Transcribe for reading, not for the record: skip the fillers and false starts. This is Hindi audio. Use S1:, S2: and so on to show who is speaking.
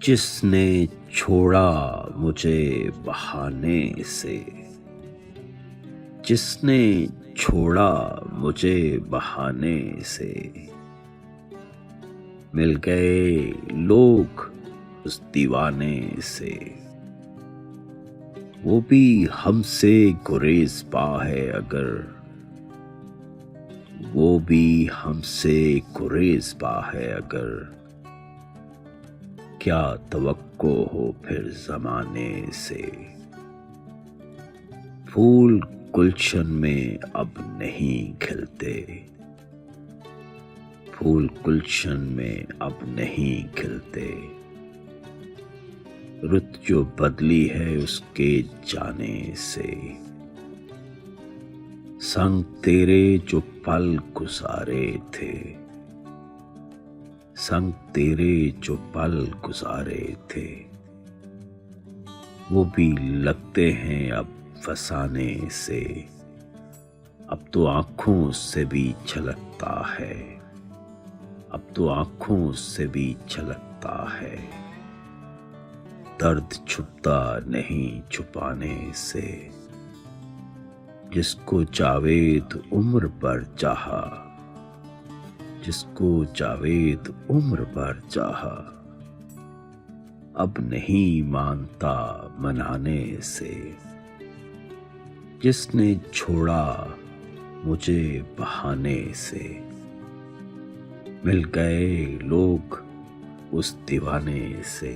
S1: जिसने छोड़ा मुझे बहाने से, जिसने छोड़ा मुझे बहाने से, मिल गए लोग उस दीवाने से। वो भी हमसे गुरेज़पा है अगर, वो भी हमसे गुरेज़पा है अगर, क्या तवक्को हो फिर ज़माने से। फूल गुलशन में अब नहीं खिलते, फूल गुलशन में अब नहीं खिलते। रुत जो बदली है उसके जाने से, संग तेरे जो पल गुजारे थे, संग तेरे जो पल गुजारे थे, वो भी लगते हैं अब फसाने से। अब तो आँखों से भी छलकता है, अब तो आँखों से भी छलकता है। दर्द छुपता नहीं छुपाने से, जिसको जावेद उम्र भर चाहा, जिसको जावेद उम्र भर चाहा, अब नहीं मानता मनाने से। जिसने छोड़ा मुझे बहाने से, मिल गए लोग उस दीवाने से।